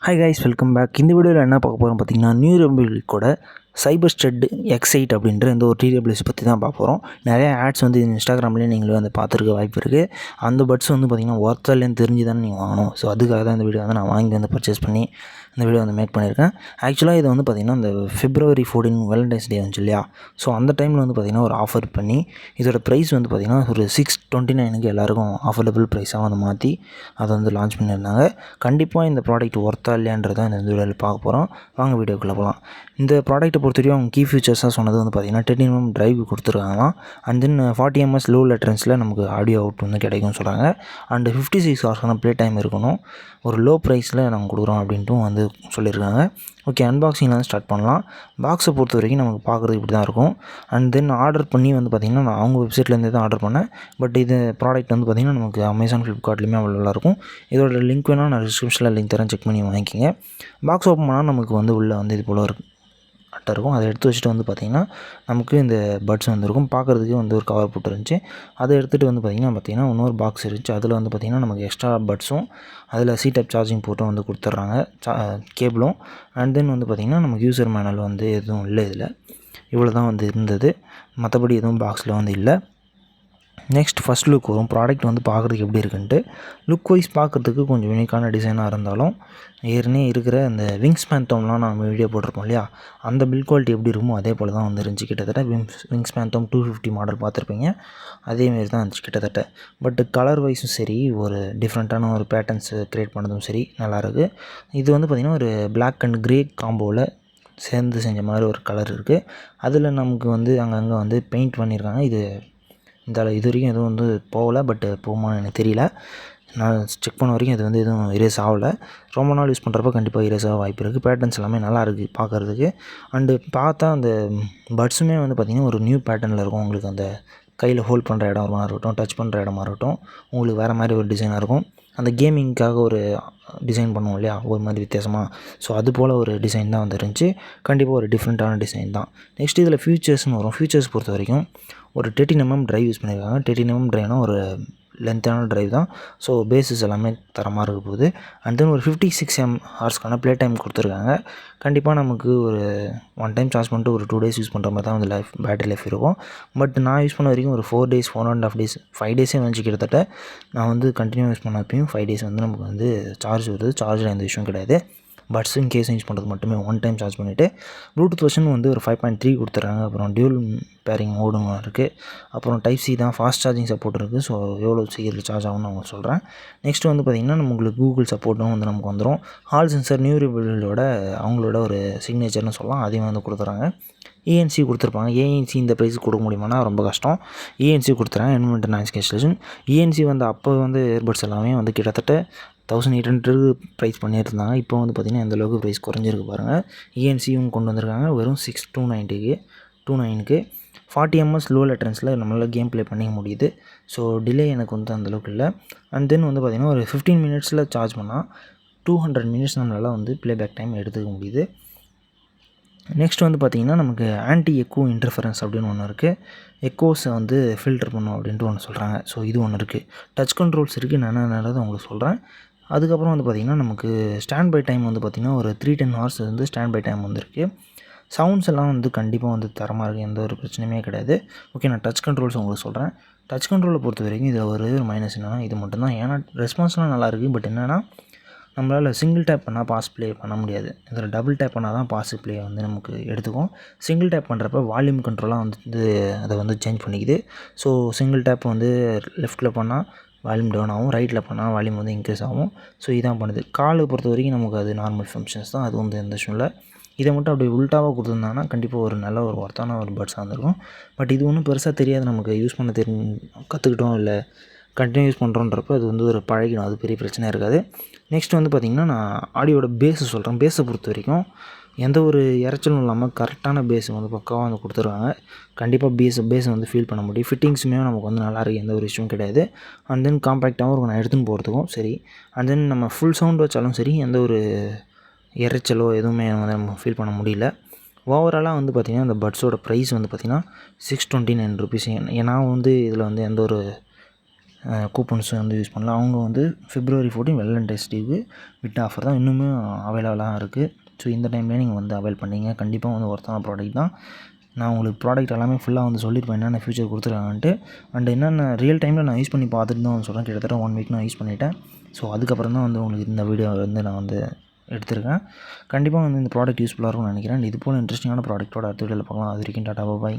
Hi guys, welcome back. இந்த வீடியோவில் என்ன பார்க்க போகிறோம் பார்த்தீங்கன்னா, நியூ கூட சைபர் ஸ்டெட் X8 அப்படின்ற இந்த ஒரு TWS பற்றி தான் பார்க்க போகிறோம். நிறைய ஆட்ஸ் வந்து இன்ஸ்டாகிராம்லேயே நீங்களும் வந்து பார்த்துருக்க வாய்ப்பு இருக்குது. அந்த பட்ஸ் வந்து பார்த்திங்கன்னா ஒர்த்தா இல்லைன்னு தெரிஞ்சு தானே நீங்கள் வாங்கணும். ஸோ அதுக்காக தான் இந்த வீடியோ வந்து நான் வாங்கி வந்து பர்ச்சேஸ் பண்ணி இந்த வீடியோ வந்து மேக் பண்ணியிருக்கேன். ஆக்சுவலாக இது வந்து பார்த்திங்கன்னா இந்த February 14 வேலண்டைன்ஸ் டே வந்துச்சு இல்லையா? ஸோ அந்த டைமில் வந்து பார்த்திங்கன்னா ஒரு ஆஃபர் பண்ணி இதோட ப்ரைஸ் வந்து பார்த்திங்கன்னா ஒரு 629 எல்லாருக்கும் ஆஃபர்டபுள் ப்ரைஸாக வந்து மாற்றி அதை வந்து லான்ச் பண்ணியிருந்தாங்க. கண்டிப்பாக இந்த ப்ராடக்ட் ஒர்த்தா இல்லையான்றதை இந்த வீடியோவில் பார்க்க போகிறோம். வாங்க வீடியோக்குள்ளே போகலாம். இந்த ப்ராடக்ட்டை பொறுத்தவரைக்கும் அவங்க கீ ஃபீச்சர்ஸாக சொன்னது வந்து பார்த்திங்கன்னா 10mm டிரைவ் கொடுத்துருக்காங்களாம். அண்ட் தென் 40 ms லோ லேட்டன்ஸில் நமக்கு ஆடியோ அவுட் வந்து கிடைக்கும்னு சொல்கிறாங்க. அண்டு 56 ஹவர்ஸ்க்கான ப்ளே டைம் இருக்கணும். ஒரு லோ ப்ரைஸில் நாங்கள் கொடுக்குறோம் அப்படின்ட்டும் வந்து சொல்லியிருக்காங்க. ஓகே, அன்பாக்சிங்லாம் ஸ்டார்ட் பண்ணலாம். பாக்ஸை பொறுத்த வரைக்கும் நமக்கு பார்க்குறதுக்கு இப்படி தான் இருக்கும். அண்ட் தென் ஆர்டர் பண்ணி வந்து பார்த்திங்கன்னா நான் அவங்க வெப்சைட்லேருந்து தான் ஆர்டர் பண்ணேன். பட் இது ப்ராடக்ட் வந்து பார்த்திங்கன்னா நமக்கு அமேசான், ஃப்ளிப்கார்ட்லேயுமே அவைலபிளாக இருக்கும். இதோட லிங்க் வேணால் நான் டிஸ்கிரிப்ஷனில் லிங்க் தரேன், செக் பண்ணி வாங்கிக்கிங்க. பாக்ஸ் ஓப்பன் பண்ணால் நமக்கு வந்து உள்ளே வந்து இது போல் இருக்கும் அட்டை இருக்கும். அதை எடுத்து வச்சுட்டு வந்து பார்த்திங்கன்னா நமக்கு இந்த பட்ஸ் வந்துருக்கும். பார்க்குறதுக்கு வந்து ஒரு கவர் போட்டு இருந்துச்சு. அதை எடுத்துகிட்டு வந்து பார்த்திங்கன்னா இன்னொரு பாக்ஸ் இருந்துச்சு. அதில் வந்து பார்த்திங்கன்னா நமக்கு எக்ஸ்ட்ரா பட்ஸும் அதில் C டைப் சார்ஜிங் போட்டும் வந்து கொடுத்துட்றாங்க, கேபிளும். அண்ட் தென் வந்து பார்த்திங்கன்னா நமக்கு யூசர் மேனுவல் வந்து எதுவும் இல்லை. இதில் இவ்வளோ தான் வந்து இருந்தது. மற்றபடி எதுவும் பாக்ஸில் வந்து இல்லை. நெக்ஸ்ட் ஃபஸ்ட் லுக் வரும். ப்ராடக்ட் வந்து பார்க்குறதுக்கு எப்படி இருக்குன்ட்டு. லுக் வைஸ் பார்க்குறதுக்கு கொஞ்சம் யூனிக்கான டிசைனாக இருந்தாலும் ஏற்கனவே இருக்கிற அந்த விங்ஸ் பேந்தோம்லாம் நம்ம வீடியோ போட்டிருப்போம் இல்லையா, அந்த பில்ட் குவாலிட்டி எப்படி இருக்குமோ அதே போல் தான் வந்து இருந்துச்சு. கிட்டத்தட்ட விங்ஸ் பேந்தோம் 250 மாடல் பார்த்துருப்பீங்க, அதேமாரி தான் இருந்துச்சு கிட்டத்தட்ட. பட் கலர் வைஸும் சரி, ஒரு டிஃப்ரெண்ட்டான ஒரு பேட்டர்ன்ஸு க்ரியேட் பண்ணதும் சரி நல்லாயிருக்கு. இது வந்து பார்த்திங்கன்னா ஒரு பிளாக் அண்ட் க்ரே காம்போவில் சேர்ந்து செஞ்ச மாதிரி ஒரு கலர் இருக்குது. அதில் நமக்கு வந்து அங்கங்கே வந்து பெயிண்ட் பண்ணியிருக்காங்க. இது வரைக்கும் எதுவும் வந்து போகலை, பட் போகுமான்னு எனக்கு தெரியல. நான் செக் பண்ண வரைக்கும் இது வந்து எதுவும் இரேஸ் ஆகலை. ரொம்ப நாள் யூஸ் பண்ணுறப்ப கண்டிப்பாக இரேஸ் ஆக வாய்ப்பு இருக்குது. பேட்டர்ன்ஸ் எல்லாமே நல்லாயிருக்கு பார்க்குறதுக்கு. அண்டு பார்த்தா அந்த பட்ஸுமே வந்து பார்த்திங்கன்னா ஒரு நியூ பேட்டர்னில் இருக்கும். உங்களுக்கு அந்த கையில் ஹோல்ட் பண்ணுற இடமா இருக்கட்டும், டச் பண்ணுற இடமா இருக்கட்டும், உங்களுக்கு வேறு மாதிரி ஒரு டிசைனாக இருக்கும். அந்த கேமிங்க்காக ஒரு டிசைன் பண்ணுவோம் இல்லையா, ஒரு மாதிரி வித்தியாசமாக. ஸோ அது போல் ஒரு டிசைன் தான் வந்து இருந்துச்சு. கண்டிப்பாக ஒரு டிஃப்ரெண்ட்டான டிசைன் தான். நெக்ஸ்ட் இதில் ஃபியூச்சர்ஸ்னு வரும். ஃபியூச்சர்ஸ் பொறுத்த வரைக்கும் ஒரு 13mm டிரைவ் யூஸ் பண்ணியிருக்காங்க. 13mm டிரைவ்னால் ஒரு லென்த்தான டிரைவ் தான். ஸோ பேஸஸ் எல்லாமே தரமாக இருக்க போகுது. அண்ட் தென் ஒரு 56 ஹவர்ஸ்க்கான ப்ளே டைம் கொடுத்துருக்காங்க. கண்டிப்பாக நமக்கு ஒரு ஒன் டைம் சார்ஜ் பண்ணிட்டு ஒரு 2 days யூஸ் பண்ணுற மாதிரி தான் வந்து பேட்டரி லைஃப் இருக்கும். பட் நான் யூஸ் பண்ண வரைக்கும் ஒரு 4 days, 4.5 days, 5 days வந்துச்சு கிட்டத்தட்ட. நான் வந்து கண்டினியூ யூஸ் பண்ணப்பையும் 5 days வந்து நமக்கு வந்து சார்ஜ் வருது. சார்ஜில் எந்த விஷயம் கிடையாது. பட்ஸ் இன் கேஸ் யூஸ் பண்ணுறது மட்டுமே ஒன் டைம் சார்ஜ் பண்ணிவிட்டு. ப்ளூடூத் வெர்ஷன் வந்து ஒரு 5.3 கொடுத்துட்றாங்க. அப்புறம் டியூல் பேரிங் மோடும் இருக்குது. அப்புறம் டைப் C தான், ஃபாஸ்ட் சார்ஜிங் சப்போர்ட் இருக்குது. ஸோ எவ்வளோ சீக்கிரம் சார்ஜ் ஆகும்னு நான் உங்களுக்கு சொல்கிறேன். நெக்ஸ்ட் வந்து பார்த்திங்கன்னா உங்களுக்கு கூகுள் சப்போர்ட்டும் வந்து நமக்கு வந்துடும். ஹால் சென்சர் நியூ ரிபில்டோட அவங்களோட ஒரு சிக்னேச்சர்னு சொல்லலாம், அதையும் வந்து கொடுத்துட்றாங்க. ENC கொடுத்துருப்பாங்க. ANC இந்த ப்ரைஸுக்கு கொடுக்க முடியுமானா ரொம்ப கஷ்டம். ENC கொடுத்துறாங்க, என்விரான்மெண்டல் நாய்ஸ் கேன்சலேஷன். ENC வந்து அப்போ வந்து இயர்பட்ஸ் எல்லாமே வந்து கிட்டத்தட்ட 1800 ப்ரைஸ் பண்ணியிருந்தாங்க. இப்போ வந்து பார்த்திங்கன்னா எந்தளவுக்கு ப்ரைஸ் குறைஞ்சிருக்கு பாருங்கள். ENCயும் கொண்டு வந்திருக்காங்க வெறும் 6290க்கு 40 ms லோ லேட்டன்ஸில் நம்மளால் கேம் ப்ளே பண்ணிக்க முடியுது. ஸோ டிலே எனக்கு வந்து அந்தளவுக்கு இல்லை. அண்ட் தென் வந்து பார்த்திங்கன்னா ஒரு 15 minutes சார்ஜ் பண்ணால் 200 minutes நம்மளால் வந்து ப்ளேபேக் டைம் எடுத்துக்க முடியுது. நெக்ஸ்ட் வந்து பார்த்திங்கன்னா நமக்கு ஆன்டி எக்கோ இன்டர்ஃபரன்ஸ் அப்படின்னு ஒன்று இருக்குது. எக்கோஸை வந்து ஃபில்டர் பண்ணும் அப்படின்ட்டு ஒன்று சொல்கிறாங்க. ஸோ இது ஒன்று இருக்குது. டச் கண்ட்ரோல்ஸ் இருக்குது. நான் என்னது உங்களுக்கு சொல்கிறேன். அதுக்கப்புறம் வந்து பார்த்திங்கன்னா நமக்கு ஸ்டாண்ட் பை டைம் வந்து பார்த்திங்கன்னா ஒரு 310 hours வந்து ஸ்டாண்ட் பை டைம் வந்துருக்கு. சவுண்ட்ஸ் எல்லாம் வந்து கண்டிப்பாக வந்து தரமாக இருக்குது, எந்த ஒரு பிரச்சனையுமே கிடையாது. ஓகே, நான் டச் கண்ட்ரோல்ஸ் உங்களுக்கு சொல்கிறேன். டச் கண்ட்ரோலை பொறுத்த வரைக்கும் இதில் ஒரு மைனஸ் என்னென்னா இது மட்டும்தான். ஏன்னா ரெஸ்பான்ஸ்லாம் நல்லாயிருக்கு. பட் என்னென்னா நம்மளால் சிங்கிள் டேப் பண்ணால் பாஸ் ப்ளே பண்ண முடியாது. இதில் டபுள் டேப் பண்ணால் தான் பாஸ் ப்ளே வந்து நமக்கு எடுத்துக்கும். சிங்கிள் டேப் பண்ணுறப்ப வால்யூம் கண்ட்ரோலாக வந்து அதை வந்து சேஞ்ச் பண்ணிக்குது. ஸோ சிங்கிள் டேப் வந்து லெஃப்ட்டில் பண்ணால் வால்யூம் டவுன் ஆகும், ரைட்டில் பண்ணால் வால்யூம் வந்து இன்க்ரீஸ் ஆகும். ஸோ இதான் பண்ணுது. காலை பொறுத்த வரைக்கும் நமக்கு அது நார்மல் ஃபங்க்ஷன்ஸ் தான். அது வந்து எந்த விஷயம் இல்லை. இதை மட்டும் அப்படி உல்ட்டாவாக கொடுத்துருந்தாங்கன்னா கண்டிப்பாக ஒரு நல்ல ஒரு ஒர்த்தான ஒரு பட்ஸாக இருந்திருக்கும். பட் இது ஒன்றும் பெருசாக தெரியாது. நமக்கு யூஸ் பண்ண கற்றுக்கிட்டோம் இல்லை கண்டினியூ யூஸ் பண்ணுறோன்றப்ப அது வந்து ஒரு பழகிடும். அது பெரிய பிரச்சனையாக இருக்காது. நெக்ஸ்ட் வந்து பார்த்திங்கன்னா நான் ஆடியோட பேஸை சொல்கிறேன். பேஸை பொறுத்த வரைக்கும் எந்த ஒரு இறைச்சலும் இல்லாமல் கரெக்டான பேஸ் வந்து பக்காவாக வந்து கொடுத்துருவாங்க. கண்டிப்பாக பேஸை வந்து ஃபீல் பண்ண முடியும். ஃபிட்டிங்ஸுமே நமக்கு வந்து நல்லாயிருக்கு, எந்த ஒரு இஷ்யூவும் கிடையாது. அண்ட் தென் காம்பேக்டாகவும் இருக்கும், நான் எடுத்துன்னு போகிறதுக்கும் சரி. அண்ட் தென் நம்ம ஃபுல் சவுண்ட் வச்சாலும் சரி, எந்த ஒரு இறைச்சலோ எதுவுமே வந்து நம்ம ஃபீல் பண்ண முடியல. ஓவராலாக வந்து பார்த்திங்கன்னா இந்த பட்ஸோட ப்ரைஸ் வந்து பார்த்திங்கன்னா 629 rupees. ஏன்னா வந்து இதில் வந்து எந்த ஒரு கூப்பன்ஸ் வந்து யூஸ் பண்ணலாம். அவங்க வந்து February 14 வேலண்டைன்ஸ் டேவுக்கு விட்ட ஆஃபர் தான் இன்னுமே அவைலபிளாக இருக்குது. ஸோ இந்த டைம்லேயே நீங்கள் வந்து அவைல் பண்ணிங்க. கண்டிப்பாக வந்து ஒர்த்தான ப்ராடக்ட் தான். நான் உங்களுக்கு ப்ராடக்ட் எல்லாமே ஃபுல்லாக வந்து சொல்லியிருப்பேன் என்னென்ன ஃபியூச்சர் கொடுத்துருக்காங்கன்ட்டு. அண்ட் என்னென்ன ரியல் டைமில் நான் யூஸ் பண்ணி பார்த்துட்டு தான் வந்து சொல்கிறேன். கிட்டத்தட்ட 1 வீக் நான் யூஸ் பண்ணிவிட்டேன். ஸோ அதுக்கப்புறம் தான் வந்து உங்களுக்கு இந்த வீடியோ வந்து நான் வந்து எடுத்திருக்கேன். கண்டிப்பாக வந்து இந்த ப்ராடக்ட் யூஸ்ஃபுல்லாக இருக்கும்னு நினைக்கிறேன். இது போல் இன்ட்ரெஸ்டிங்கான ப்ராடக்ட்டோட அடுத்த வீடியோவில் பார்க்கலாம். அது வரைக்கும் டாடா பாய்.